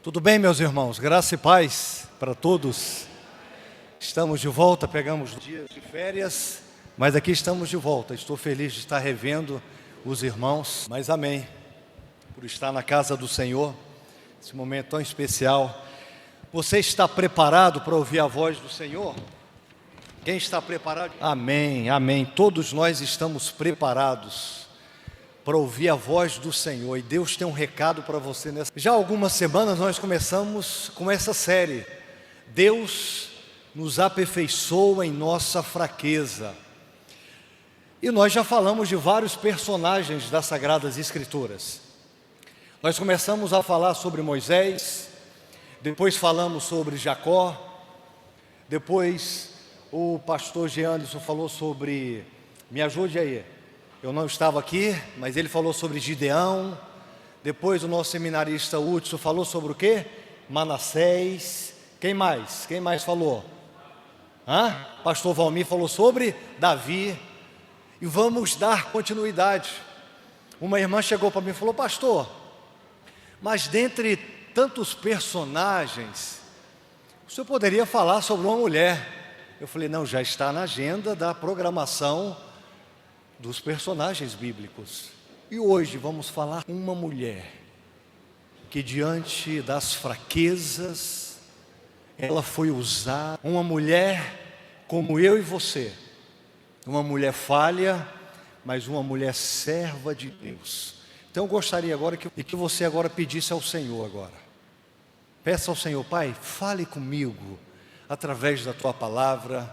Tudo bem, meus irmãos? Graça e paz para todos. Estamos de volta, pegamos dias de férias, mas aqui estamos de volta. Estou feliz de estar revendo os irmãos, mas amém, por estar na casa do Senhor, esse momento tão especial. Você está preparado para ouvir a voz do Senhor? Quem está preparado? Amém, amém. Todos nós estamos preparados para ouvir a voz do Senhor, e Deus tem um recado para você nessa. Já há algumas semanas nós começamos com essa série, Deus nos aperfeiçoa em nossa fraqueza, e nós já falamos de vários personagens das Sagradas Escrituras. Nós começamos a falar sobre Moisés, depois falamos sobre Jacó, depois o pastor Jeanderson falou sobre, me ajude aí, eu não estava aqui, mas ele falou sobre Gideão. Depois o nosso seminarista Hudson falou sobre o quê? Manassés. Quem mais? Quem mais falou? Pastor Valmir falou sobre Davi. E vamos dar continuidade. Uma irmã chegou para mim e falou: pastor, mas dentre tantos personagens, o senhor poderia falar sobre uma mulher? Eu falei: não, já está na agenda da programação dos personagens bíblicos. E hoje vamos falar uma mulher que diante das fraquezas, ela foi usada, uma mulher como eu e você, uma mulher falha, mas uma mulher serva de Deus. Então eu gostaria agora que você agora pedisse ao Senhor agora. Peça ao Senhor: Pai, fale comigo através da Tua palavra,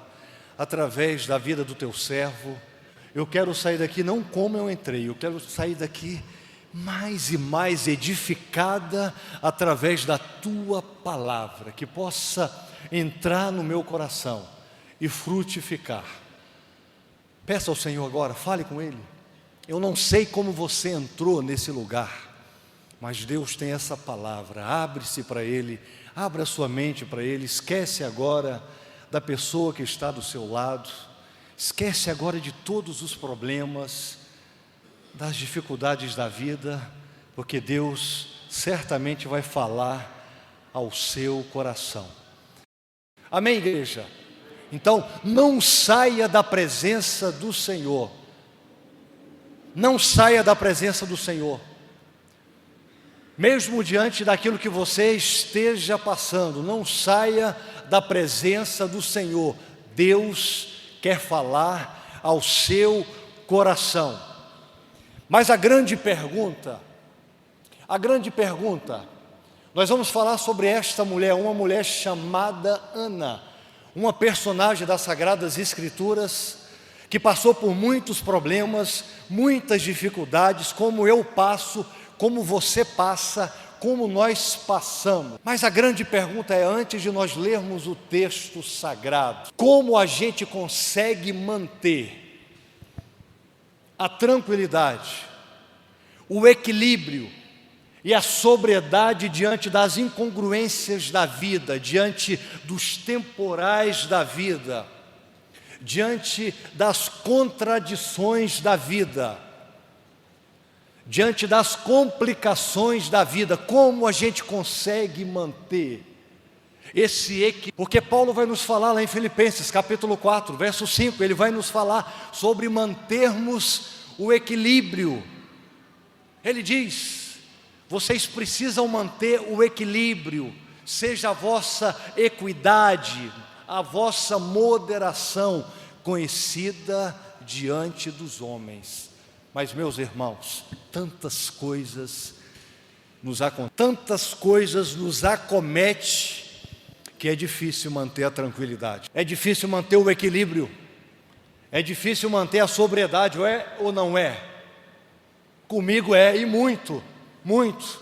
através da vida do Teu servo. Eu quero sair daqui não como eu entrei, eu quero sair daqui mais e mais edificada através da Tua palavra, que possa entrar no meu coração e frutificar. Peça ao Senhor agora, fale com Ele. Eu não sei como você entrou nesse lugar, mas Deus tem essa palavra. Abre-se para Ele, abra a sua mente para Ele. Esquece agora da pessoa que está do seu lado. Esquece agora de todos os problemas, das dificuldades da vida, porque Deus certamente vai falar ao seu coração. Amém, igreja? Então, não saia da presença do Senhor. Não saia da presença do Senhor. Mesmo diante daquilo que você esteja passando, não saia da presença do Senhor. Deus quer falar ao seu coração. Mas a grande pergunta, nós vamos falar sobre esta mulher, uma mulher chamada Ana, uma personagem das Sagradas Escrituras, que passou por muitos problemas, muitas dificuldades, como eu passo, como você passa, como nós passamos. Mas a grande pergunta é, antes de nós lermos o texto sagrado, como a gente consegue manter a tranquilidade, o equilíbrio e a sobriedade diante das incongruências da vida, diante dos temporais da vida, diante das contradições da vida, diante das complicações da vida. Como a gente consegue manter esse equilíbrio? Porque Paulo vai nos falar lá em Filipenses capítulo 4, verso 5, ele vai nos falar sobre mantermos o equilíbrio. Ele diz: vocês precisam manter o equilíbrio, seja a vossa equidade, a vossa moderação conhecida diante dos homens. Mas, meus irmãos, tantas coisas nos acomete, que é difícil manter a tranquilidade, é difícil manter o equilíbrio, é difícil manter a sobriedade, é ou não é? Comigo é, e muito, muito.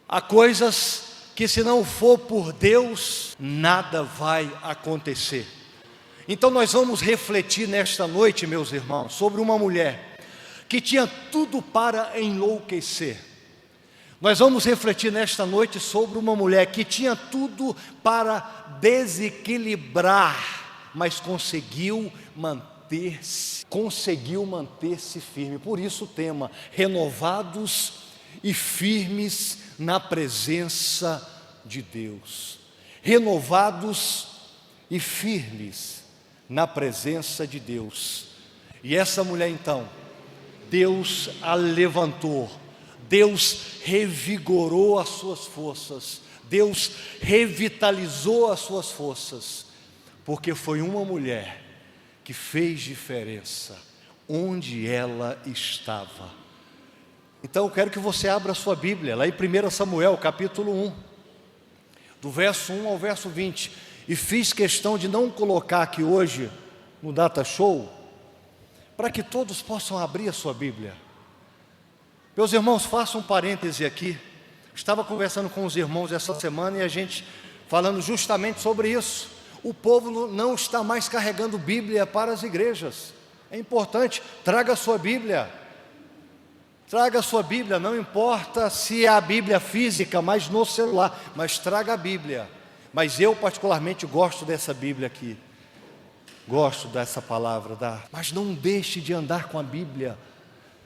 Há coisas que, se não for por Deus, nada vai acontecer. Então nós vamos refletir nesta noite, meus irmãos, sobre uma mulher que tinha tudo para enlouquecer. Nós vamos refletir nesta noite sobre uma mulher que tinha tudo para desequilibrar, mas conseguiu manter-se firme. Por isso o tema: renovados e firmes na presença de Deus, renovados e firmes na presença de Deus. E essa mulher então, Deus a levantou, Deus revigorou as suas forças, Deus revitalizou as suas forças, porque foi uma mulher que fez diferença onde ela estava. Então eu quero que você abra a sua Bíblia, lá em 1 Samuel, capítulo 1, do verso 1 ao verso 20. E fiz questão de não colocar aqui hoje no Data Show, para que todos possam abrir a sua Bíblia. Meus irmãos, façam um parêntese aqui. Estava conversando com os irmãos essa semana e a gente falando justamente sobre isso. O povo não está mais carregando Bíblia para as igrejas. É importante, traga a sua Bíblia. Traga a sua Bíblia, não importa se é a Bíblia física, mas no celular, mas traga a Bíblia. Mas eu particularmente gosto dessa Bíblia aqui. Gosto dessa palavra, mas não deixe de andar com a Bíblia.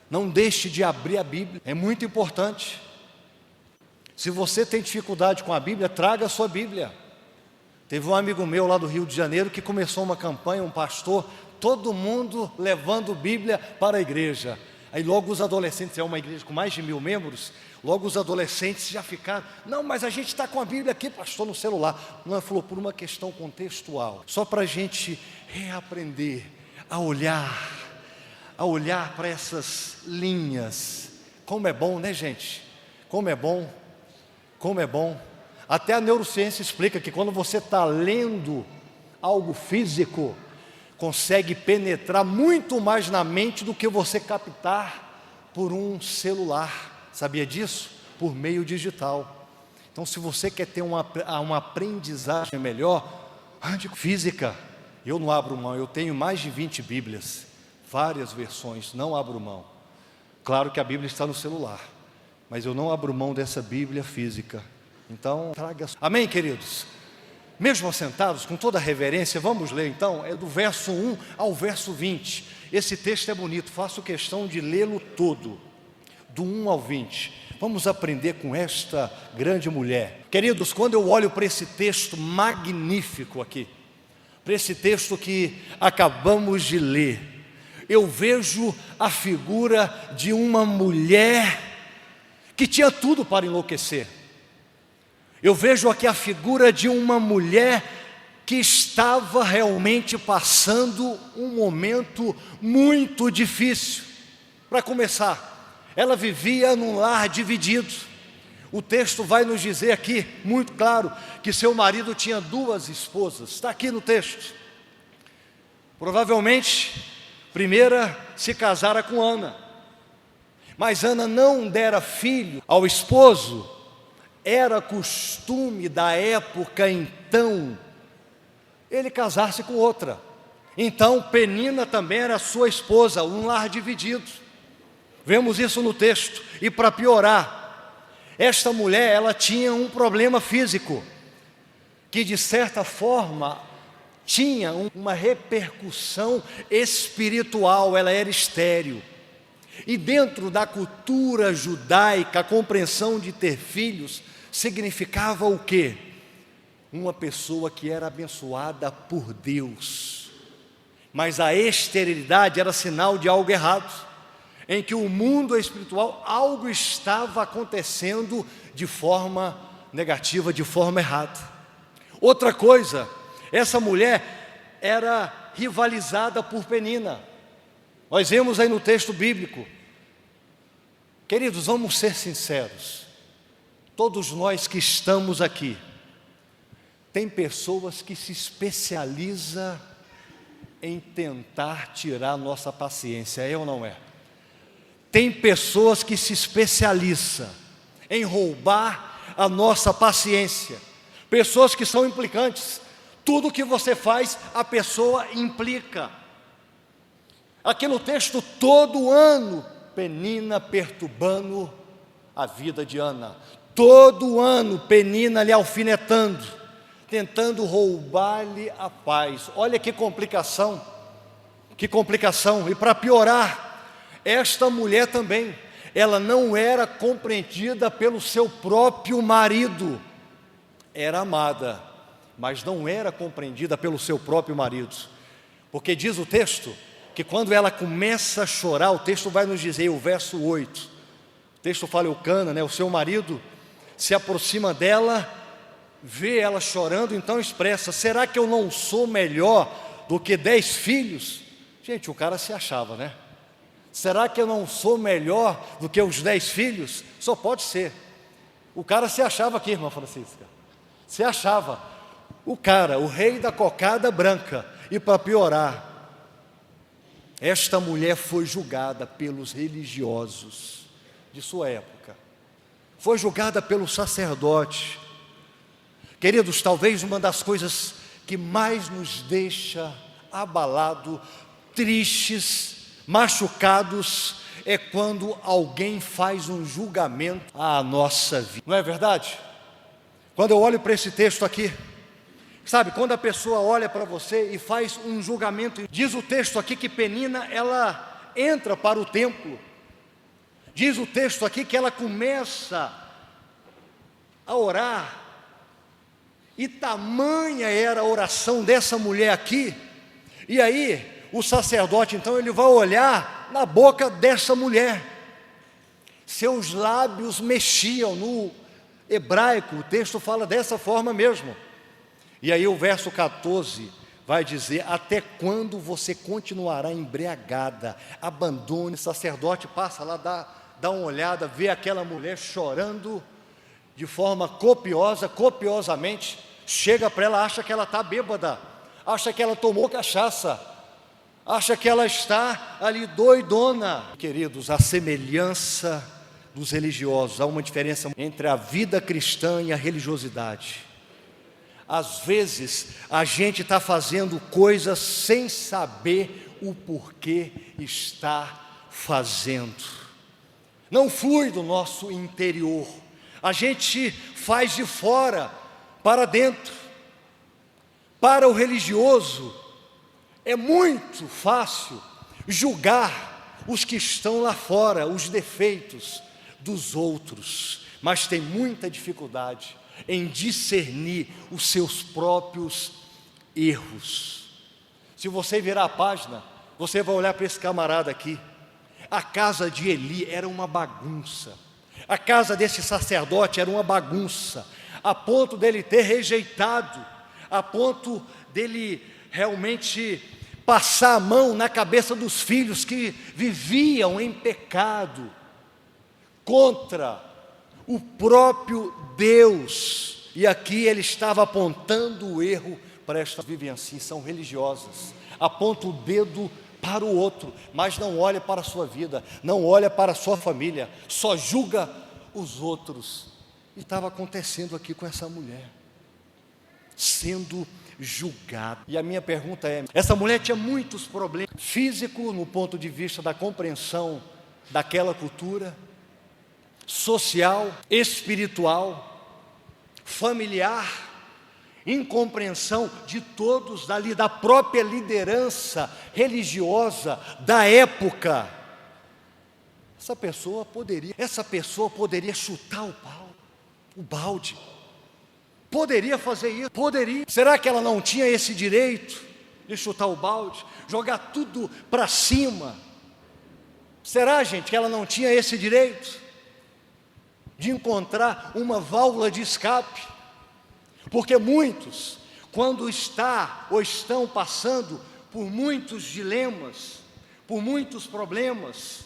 Não deixe de abrir a Bíblia, é muito importante. Se você tem dificuldade com a Bíblia, traga a sua Bíblia. Teve um amigo meu lá do Rio de Janeiro que começou uma campanha, um pastor, todo mundo levando Bíblia para a igreja. Aí logo os adolescentes, é uma igreja com mais de 1000 membros, logo os adolescentes já ficaram, não, mas a gente está com a Bíblia aqui, pastor, no celular. Não, ele falou, por uma questão contextual, só para a gente reaprender a olhar para essas linhas. Como é bom, né, gente? Como é bom, como é bom. Até a neurociência explica que quando você está lendo algo físico, consegue penetrar muito mais na mente do que você captar por um celular. Sabia disso? Por meio digital. Então, se você quer ter uma aprendizagem melhor, ande com física. Eu não abro mão, eu tenho mais de 20 Bíblias, várias versões, não abro mão. Claro que a Bíblia está no celular, mas eu não abro mão dessa Bíblia física. Então, traga. Amém, queridos? Mesmo assentados, com toda a reverência, vamos ler então, é do verso 1 ao verso 20. Esse texto é bonito, faço questão de lê-lo todo, do 1 ao 20. Vamos aprender com esta grande mulher. Queridos, quando eu olho para esse texto magnífico aqui, para esse texto que acabamos de ler, eu vejo a figura de uma mulher que tinha tudo para enlouquecer. Eu vejo aqui a figura de uma mulher que estava realmente passando um momento muito difícil. Para começar, ela vivia num lar dividido. O texto vai nos dizer aqui, muito claro, que seu marido tinha 2 esposas. Está aqui no texto. Provavelmente, primeira se casara com Ana. Mas Ana não dera filho ao esposo. Era costume da época então ele casar-se com outra. Então Penina também era sua esposa, um lar dividido. Vemos isso no texto. E para piorar, esta mulher, ela tinha um problema físico, que de certa forma tinha uma repercussão espiritual. Ela era estéril. E dentro da cultura judaica, a compreensão de ter filhos significava o quê? Uma pessoa que era abençoada por Deus. Mas a esterilidade era sinal de algo errado, em que o mundo espiritual, algo estava acontecendo de forma negativa, de forma errada. Outra coisa, essa mulher era rivalizada por Penina. Nós vemos aí no texto bíblico. Queridos, vamos ser sinceros. Todos nós que estamos aqui, tem pessoas que se especializam em tentar tirar nossa paciência, é ou não é? Tem pessoas que se especializam em roubar a nossa paciência. Pessoas que são implicantes. Tudo que você faz, a pessoa implica. Aqui no texto, todo ano, Penina perturbando a vida de Ana. Todo ano, Penina lhe alfinetando, tentando roubar-lhe a paz. Olha que complicação, que complicação. E para piorar, esta mulher também, ela não era compreendida pelo seu próprio marido. Era amada, mas não era compreendida pelo seu próprio marido. Porque diz o texto que quando ela começa a chorar, o texto vai nos dizer, o verso 8, o texto fala, Eucana, o seu marido se aproxima dela, vê ela chorando, então expressa: será que eu não sou melhor do que 10 filhos? Gente, o cara se achava, né? Será que eu não sou melhor do que os 10 filhos? Só pode ser. O cara se achava aqui, irmã Francisca. Se achava. O cara, o rei da cocada branca. E para piorar, esta mulher foi julgada pelos religiosos de sua época. Foi julgada pelo sacerdote. Queridos, talvez uma das coisas que mais nos deixa abalado, tristes, machucados, é quando alguém faz um julgamento à nossa vida. Não é verdade? Quando eu olho para esse texto aqui, sabe, quando a pessoa olha para você e faz um julgamento, diz o texto aqui que Penina, ela entra para o templo. Diz o texto aqui que ela começa a orar. E tamanha era a oração dessa mulher aqui. E aí, o sacerdote, então, ele vai olhar na boca dessa mulher. Seus lábios mexiam. No hebraico, o texto fala dessa forma mesmo. E aí o verso 14 vai dizer: até quando você continuará embriagada? Abandone. O sacerdote passa lá, dá uma olhada, vê aquela mulher chorando de forma copiosamente. Chega para ela, acha que ela está bêbada, acha que ela tomou cachaça, acha que ela está ali doidona. Queridos, a semelhança dos religiosos, há uma diferença entre a vida cristã e a religiosidade. Às vezes, a gente está fazendo coisas sem saber o porquê está fazendo. Não flui do nosso interior. A gente faz de fora para dentro. Para o religioso, é muito fácil julgar os que estão lá fora, os defeitos dos outros, mas tem muita dificuldade em discernir os seus próprios erros. Se você virar a página, você vai olhar para esse camarada aqui. A casa de Eli era uma bagunça. A casa desse sacerdote era uma bagunça, a ponto dele ter rejeitado, a ponto dele realmente passar a mão na cabeça dos filhos que viviam em pecado contra o próprio Deus. E aqui ele estava apontando o erro para estas que vivem assim, são religiosas, aponta o dedo para o outro, mas não olha para a sua vida, não olha para a sua família, só julga os outros. E estava acontecendo aqui com essa mulher, sendo julgada. E a minha pergunta é: essa mulher tinha muitos problemas físicos no ponto de vista da compreensão daquela cultura, social, espiritual, familiar, incompreensão de todos dali, da própria liderança religiosa da época. Essa pessoa poderia chutar o balde, poderia fazer isso, poderia. Será que ela não tinha esse direito de chutar o balde, jogar tudo para cima? Será, gente, que ela não tinha esse direito de encontrar uma válvula de escape? Porque muitos, quando estão passando por muitos dilemas, por muitos problemas,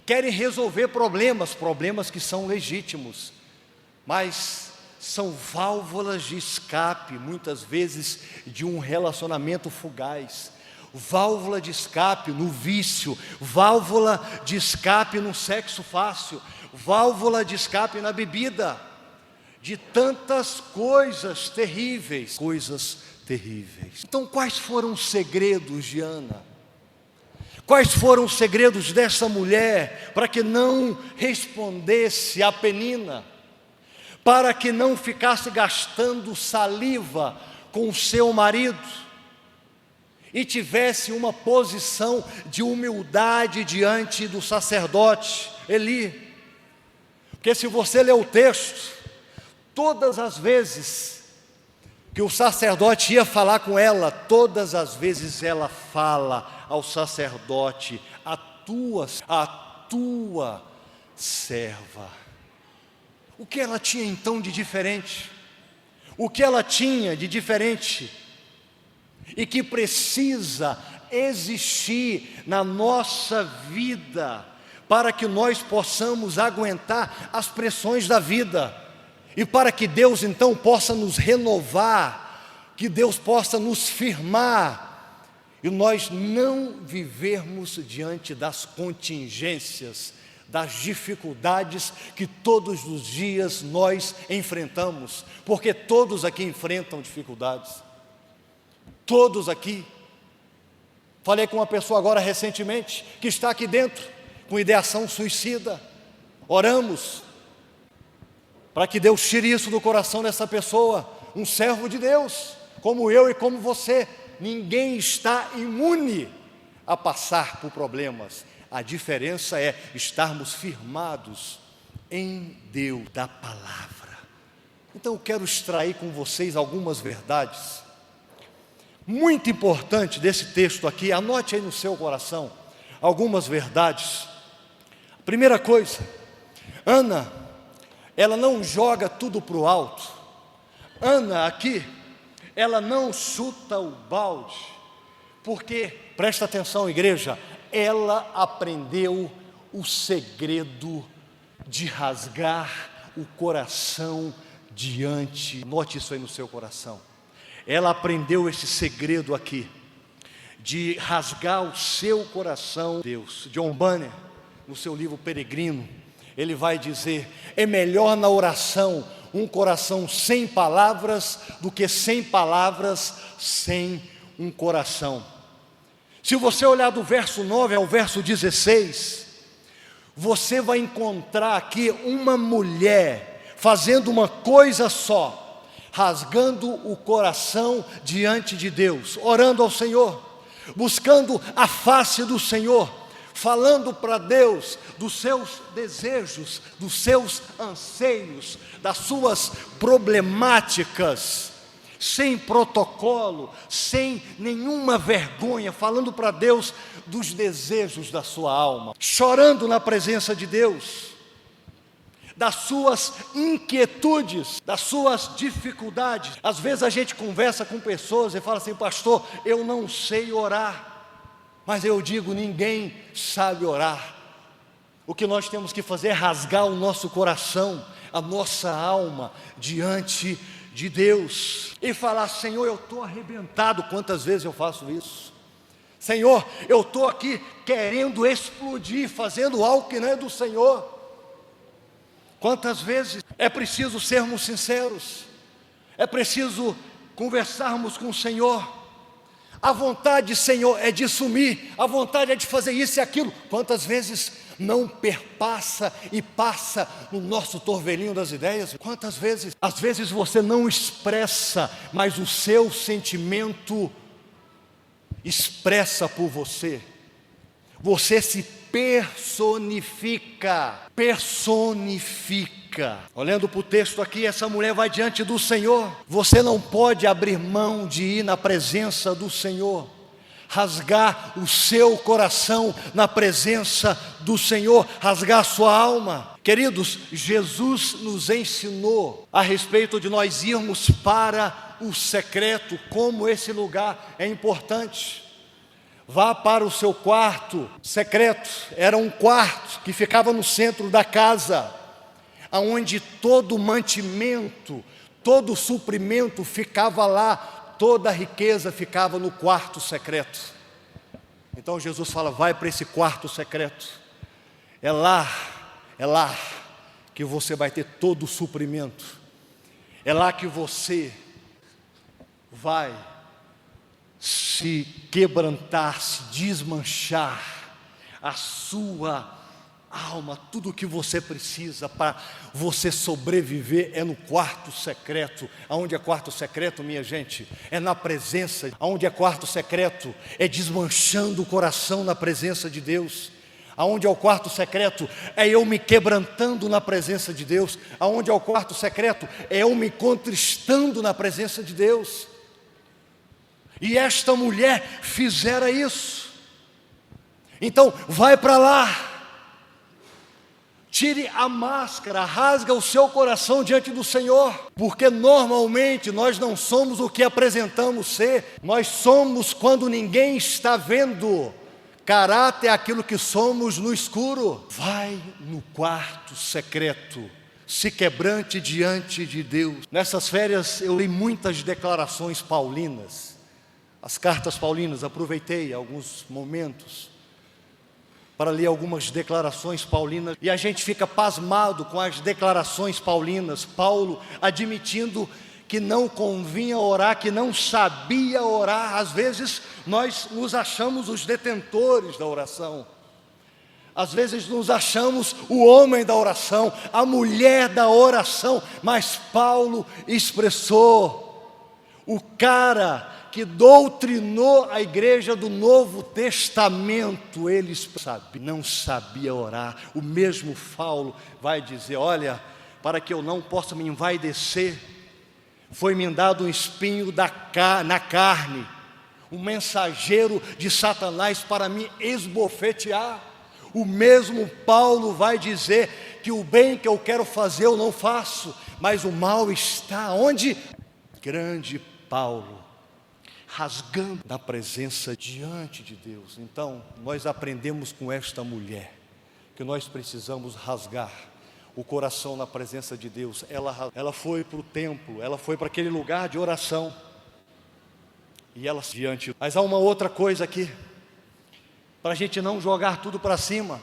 querem resolver problemas que são legítimos, mas são válvulas de escape, muitas vezes, de um relacionamento fugaz, válvula de escape no vício, válvula de escape no sexo fácil, válvula de escape na bebida, de tantas coisas terríveis. Então, quais foram os segredos de Ana? Quais foram os segredos dessa mulher para que não respondesse a Penina? Para que não ficasse gastando saliva com o seu marido e tivesse uma posição de humildade diante do sacerdote Eli? Porque se você ler o texto, todas as vezes que o sacerdote ia falar com ela, todas as vezes ela fala ao sacerdote: a tua serva. O que ela tinha então de diferente? O que ela tinha de diferente e que precisa existir na nossa vida para que nós possamos aguentar as pressões da vida e para que Deus então possa nos renovar, que Deus possa nos firmar e nós não vivermos diante das contingências, das dificuldades que todos os dias nós enfrentamos, porque todos aqui enfrentam dificuldades, todos aqui. Falei com uma pessoa agora recentemente, que está aqui dentro, com ideação suicida. Oramos para que Deus tire isso do coração dessa pessoa, um servo de Deus, como eu e como você. Ninguém está imune a passar por problemas. A diferença é estarmos firmados em Deus, da palavra. Então eu quero extrair com vocês algumas verdades muito importantes desse texto aqui. Anote aí no seu coração algumas verdades. Primeira coisa, Ana, ela não joga tudo para o alto. Ana aqui, ela não chuta o balde, porque, presta atenção igreja, ela aprendeu o segredo de rasgar o coração diante. Note isso aí no seu coração. Ela aprendeu esse segredo aqui, de rasgar o seu coração. Deus, John Bunyan, no seu livro Peregrino, ele vai dizer: é melhor na oração um coração sem palavras do que 100 palavras sem um coração. Se você olhar do verso 9 ao verso 16, você vai encontrar aqui uma mulher fazendo uma coisa só, rasgando o coração diante de Deus, orando ao Senhor, buscando a face do Senhor, falando para Deus dos seus desejos, dos seus anseios, das suas problemáticas, sem protocolo, sem nenhuma vergonha, falando para Deus dos desejos da sua alma, chorando na presença de Deus, das suas inquietudes, das suas dificuldades. Às vezes a gente conversa com pessoas e fala assim: pastor, eu não sei orar. Mas eu digo, ninguém sabe orar. O que nós temos que fazer é rasgar o nosso coração, a nossa alma diante de Deus e falar: Senhor, eu estou arrebentado. Quantas vezes eu faço isso? Senhor, eu estou aqui querendo explodir, fazendo algo que não é do Senhor. Quantas vezes é preciso sermos sinceros, é preciso conversarmos com o Senhor. A vontade, Senhor, é de sumir, a vontade é de fazer isso e aquilo. Quantas vezes não perpassa e passa no nosso torvelinho das ideias? Quantas vezes? Às vezes você não expressa, mas o seu sentimento expressa por você. Você se personifica. Olhando para o texto aqui, essa mulher vai diante do Senhor. Você não pode abrir mão de ir na presença do Senhor, rasgar o seu coração na presença do Senhor, rasgar a sua alma. Queridos, Jesus nos ensinou a respeito de nós irmos para o secreto, como esse lugar é importante. Vá para o seu quarto secreto. Era um quarto que ficava no centro da casa, onde todo o mantimento, todo o suprimento ficava lá, toda a riqueza ficava no quarto secreto. Então Jesus fala: vai para esse quarto secreto. É lá que você vai ter todo o suprimento. É lá que você vai se quebrantar, se desmanchar, a sua alma. Tudo o que você precisa para você sobreviver é no quarto secreto. Aonde é quarto secreto, minha gente? É na presença. Aonde é quarto secreto? É desmanchando o coração na presença de Deus. Aonde é o quarto secreto? É eu me quebrantando na presença de Deus. Aonde é o quarto secreto? É eu me contristando na presença de Deus. E esta mulher fizera isso. Então, vai para lá. Tire a máscara, rasga o seu coração diante do Senhor, porque normalmente nós não somos o que apresentamos ser, nós somos quando ninguém está vendo. Caráter é aquilo que somos no escuro. Vai no quarto secreto, se quebrante diante de Deus. Nessas férias eu li muitas declarações paulinas, as cartas paulinas, aproveitei alguns momentos para ler algumas declarações paulinas, e a gente fica pasmado com as declarações paulinas. Paulo admitindo que não convinha orar, que não sabia orar. Às vezes nós nos achamos os detentores da oração, às vezes nos achamos o homem da oração, a mulher da oração, mas Paulo expressou, o cara que doutrinou a igreja do Novo Testamento, ele não sabia orar. O mesmo Paulo vai dizer: olha, para que eu não possa me envaidecer, foi-me dado um espinho na carne, um mensageiro de Satanás para me esbofetear. O mesmo Paulo vai dizer que o bem que eu quero fazer eu não faço, mas o mal está onde? Grande Paulo, rasgando na presença diante de Deus. Então, nós aprendemos com esta mulher que nós precisamos rasgar o coração na presença de Deus. Ela foi para o templo, ela foi para aquele lugar de oração, e ela diante. Mas há uma outra coisa aqui, para a gente não jogar tudo para cima,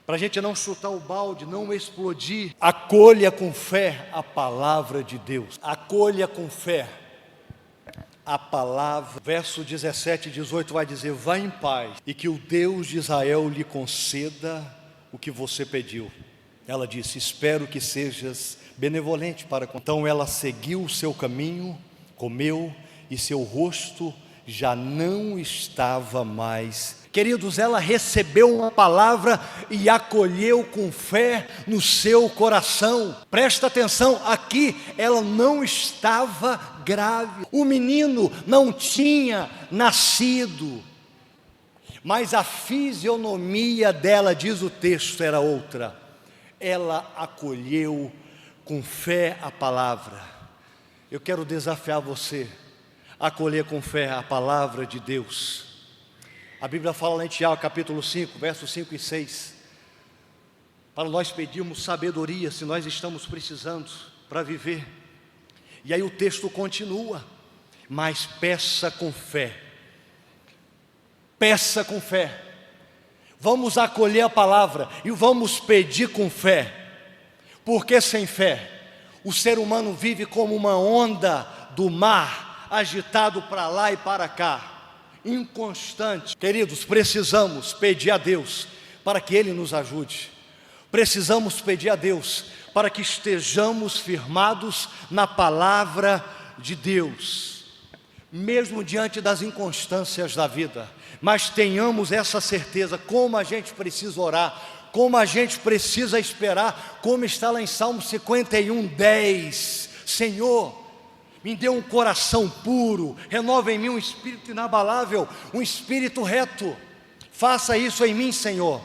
para a gente não chutar o balde, não explodir. Acolha com fé a palavra de Deus, acolha com fé a palavra. Verso 17 e 18 vai dizer: vá em paz, e que o Deus de Israel lhe conceda o que você pediu. Ela disse: espero que sejas benevolente para com. Então ela seguiu o seu caminho, comeu, e seu rosto já não estava mais. Queridos, ela recebeu uma palavra e acolheu com fé no seu coração. Presta atenção, aqui ela não estava grávida. O menino não tinha nascido, mas a fisionomia dela, diz o texto, era outra. Ela acolheu com fé a palavra. Eu quero desafiar você a acolher com fé a palavra de Deus. A Bíblia fala lá em Tiago, capítulo 5, versos 5 e 6, para nós pedirmos sabedoria, se nós estamos precisando para viver. E aí o texto continua: mas peça com fé. Peça com fé. Vamos acolher a palavra e vamos pedir com fé, porque sem fé o ser humano vive como uma onda do mar, agitado para lá e para cá, inconstante. Queridos, precisamos pedir a Deus para que Ele nos ajude. Precisamos pedir a Deus para que estejamos firmados na palavra de Deus, mesmo diante das inconstâncias da vida. Mas tenhamos essa certeza, como a gente precisa orar, como a gente precisa esperar, como está lá em Salmo 51, 10. Senhor, me dê um coração puro, renova em mim um espírito inabalável, um espírito reto. Faça isso em mim, Senhor.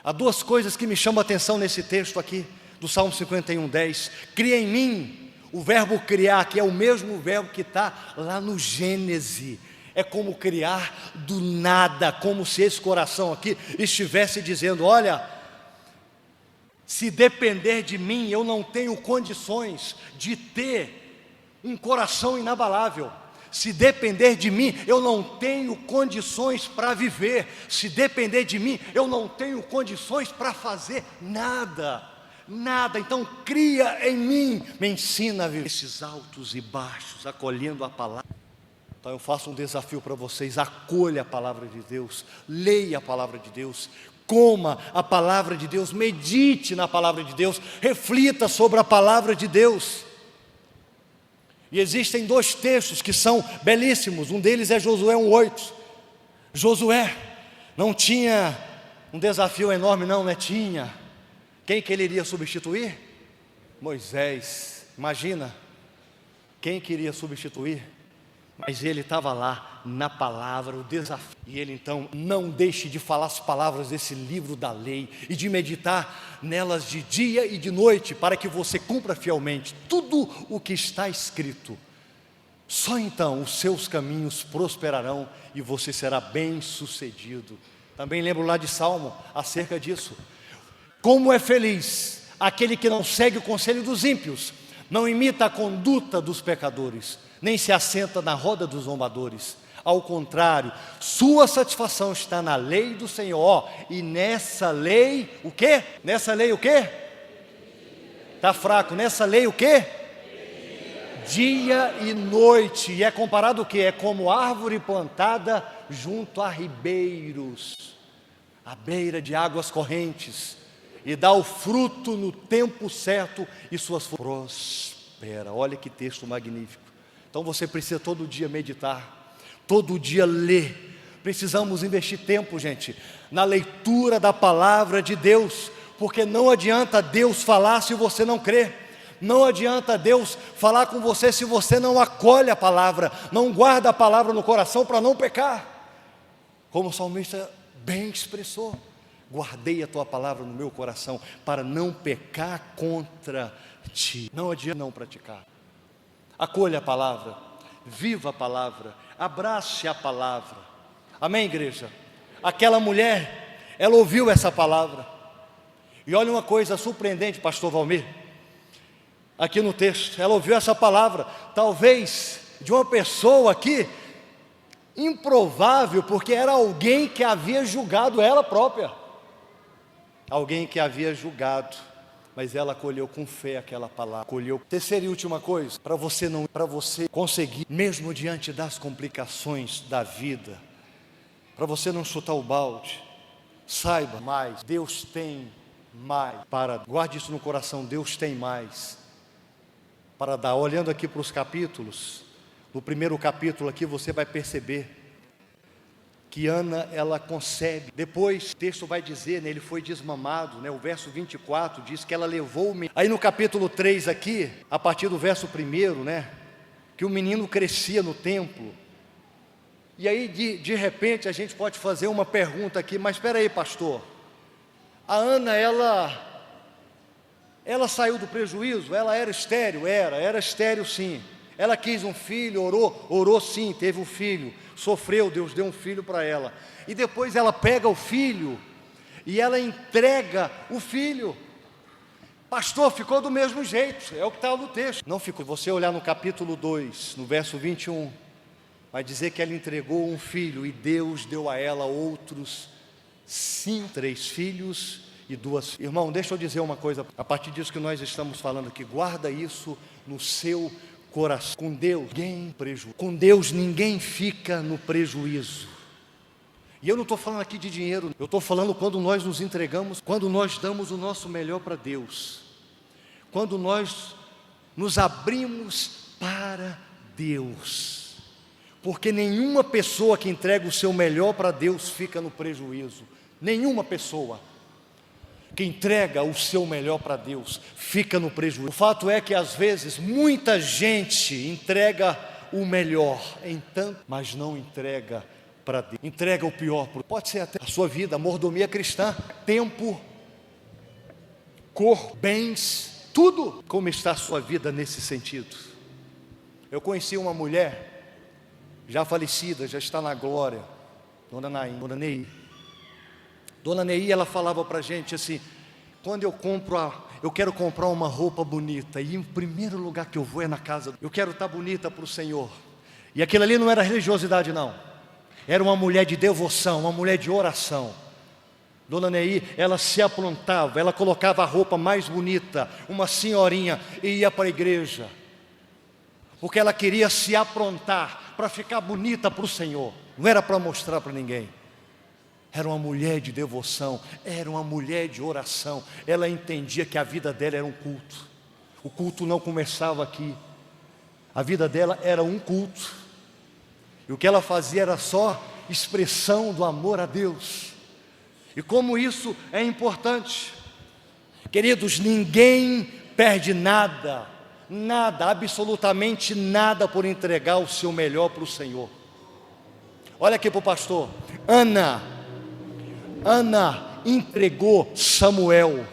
Há duas coisas que me chamam a atenção nesse texto aqui, do Salmo 51, 10. Cria em mim, o verbo criar, que é o mesmo verbo que está lá no Gênesis. É como criar do nada, como se esse coração aqui estivesse dizendo: olha, se depender de mim, eu não tenho condições de ter um coração inabalável. Se depender de mim, eu não tenho condições para viver. Se depender de mim, eu não tenho condições para fazer nada. Nada. Então cria em mim, me ensina a viver esses altos e baixos, acolhendo a palavra. Então eu faço um desafio para vocês: acolha a palavra de Deus, leia a palavra de Deus, coma a palavra de Deus, medite na palavra de Deus, reflita sobre a palavra de Deus. E existem dois textos que são belíssimos. Um deles é Josué 1:8. Josué não tinha Um desafio enorme, não é? Tinha. Quem que ele iria substituir? Moisés. Imagina, quem queria substituir? Mas ele estava lá na palavra, o desafio. E ele então, não deixe de falar as palavras desse livro da lei e de meditar nelas de dia e de noite, para que você cumpra fielmente tudo o que está escrito. Só então os seus caminhos prosperarão e você será bem sucedido. Também lembro lá de Salmo acerca disso. Como é feliz aquele que não segue o conselho dos ímpios, não imita a conduta dos pecadores, nem se assenta na roda dos zombadores. Ao contrário, sua satisfação está na lei do Senhor. E nessa lei, o quê? Nessa lei o quê? Está fraco. Nessa lei o quê? Dia e noite. E é comparado o quê? É como árvore plantada junto a ribeiros, à beira de águas correntes, e dá o fruto no tempo certo, e suas prospera. Olha que texto magnífico. Então você precisa todo dia meditar, todo dia ler. Precisamos investir tempo, gente, na leitura da palavra de Deus, porque não adianta Deus falar se você não crê. Não adianta Deus falar com você se você não acolhe a palavra, não guarda a palavra no coração para não pecar. Como o salmista bem expressou: guardei a tua palavra no meu coração para não pecar contra ti. Não adianta não praticar. Acolha a palavra, viva a palavra, abrace a palavra. Amém, igreja? Aquela mulher, ela ouviu essa palavra. E olha uma coisa surpreendente, pastor Valmir, aqui no texto, ela ouviu essa palavra, talvez de uma pessoa aqui, improvável, porque era alguém que havia julgado ela própria. Alguém que havia julgado, mas ela acolheu com fé aquela palavra. Acolheu. Terceira e última coisa, para você conseguir, mesmo diante das complicações da vida, para você não chutar o balde, saiba mais, Deus tem mais para, guarde isso no coração, Deus tem mais para dar. Olhando aqui para os capítulos, no primeiro capítulo aqui você vai perceber que Ana, ela concebe. Depois o texto vai dizer, né, ele foi desmamado, né, o verso 24 diz que ela levou o menino. Aí no capítulo 3 aqui, a partir do verso 1, né, que o menino crescia no templo. E aí de repente a gente pode fazer uma pergunta aqui: mas espera aí, pastor, a Ana, ela saiu do prejuízo? Ela era estéril? Era estéril sim. Ela quis um filho, orou sim, teve um filho, sofreu, Deus deu um filho para ela. E depois ela pega o filho e ela entrega o filho. Pastor, ficou do mesmo jeito, é o que está no texto. Não ficou. Se você olhar no capítulo 2, no verso 21, vai dizer que ela entregou um filho e Deus deu a ela outros 3 filhos e 2 filhas. Irmão, deixa eu dizer uma coisa, a partir disso que nós estamos falando aqui, guarda isso no seu coração. Com Deus ninguém fica no prejuízo. E eu não estou falando aqui de dinheiro, eu estou falando quando nós nos entregamos, quando nós damos o nosso melhor para Deus, quando nós nos abrimos para Deus, porque nenhuma pessoa que entrega o seu melhor para Deus fica no prejuízo. Nenhuma pessoa que entrega o seu melhor para Deus fica no prejuízo. O fato é que às vezes muita gente entrega o melhor, mas não entrega para Deus. Entrega o pior. Pode ser até a sua vida, a mordomia cristã, tempo, corpo, bens, tudo. Como está a sua vida nesse sentido? Eu conheci uma mulher, já falecida, já está na glória, Dona Ney. Dona Ney, ela falava para a gente assim: quando eu quero comprar uma roupa bonita, e em primeiro lugar que eu vou é na casa, eu quero estar bonita para o Senhor. E aquilo ali não era religiosidade não, era uma mulher de devoção, uma mulher de oração. Dona Ney, ela se aprontava, ela colocava a roupa mais bonita, uma senhorinha, e ia para a igreja, porque ela queria se aprontar para ficar bonita para o Senhor, não era para mostrar para ninguém. Era uma mulher de devoção, era uma mulher de oração. Ela entendia que a vida dela era um culto. O culto não começava aqui. A vida dela era um culto. E o que ela fazia era só expressão do amor a Deus. E como isso é importante. Queridos, ninguém perde nada, absolutamente nada por entregar o seu melhor para o Senhor. Olha aqui para o pastor. Ana entregou Samuel.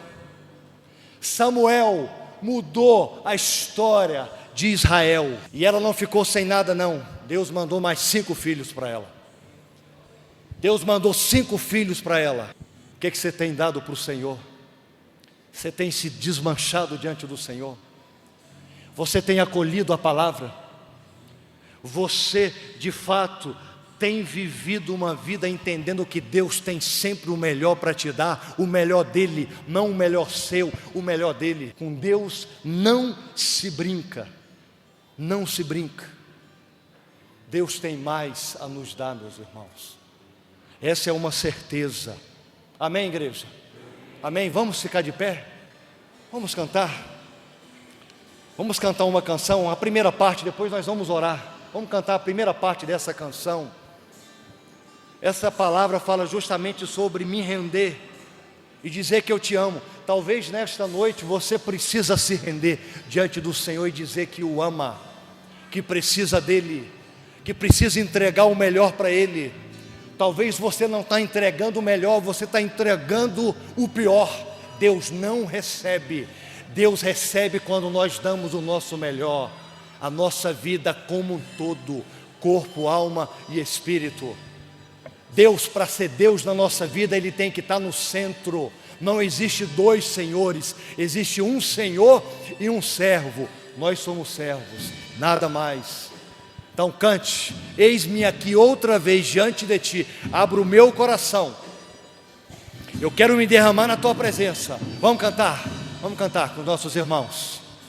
Samuel mudou a história de Israel. E ela não ficou sem nada não. Deus mandou mais 5 filhos para ela. Deus mandou 5 filhos para ela. O que você tem dado para o Senhor? Você tem se desmanchado diante do Senhor? Você tem acolhido a palavra? Você de fato tem vivido uma vida entendendo que Deus tem sempre o melhor para te dar, o melhor dele, não o melhor seu, o melhor dele. Com Deus não se brinca, não se brinca. Deus tem mais a nos dar, meus irmãos. Essa é uma certeza. Amém, igreja? Amém? Vamos ficar de pé? Vamos cantar? Vamos cantar uma canção, a primeira parte, depois nós vamos orar. Vamos cantar a primeira parte dessa canção. Essa palavra fala justamente sobre me render e dizer que eu te amo. Talvez nesta noite você precisa se render diante do Senhor e dizer que o ama, que precisa dele, que precisa entregar o melhor para ele. Talvez você não está entregando o melhor, você está entregando o pior. Deus não recebe. Deus recebe quando nós damos o nosso melhor, a nossa vida como um todo, corpo, alma e espírito. Deus, para ser Deus na nossa vida, Ele tem que estar no centro. Não existe 2 senhores, existe um Senhor e um servo. Nós somos servos, nada mais. Então cante, eis-me aqui outra vez diante de Ti, abro o meu coração, eu quero me derramar na Tua presença. Vamos cantar com nossos irmãos.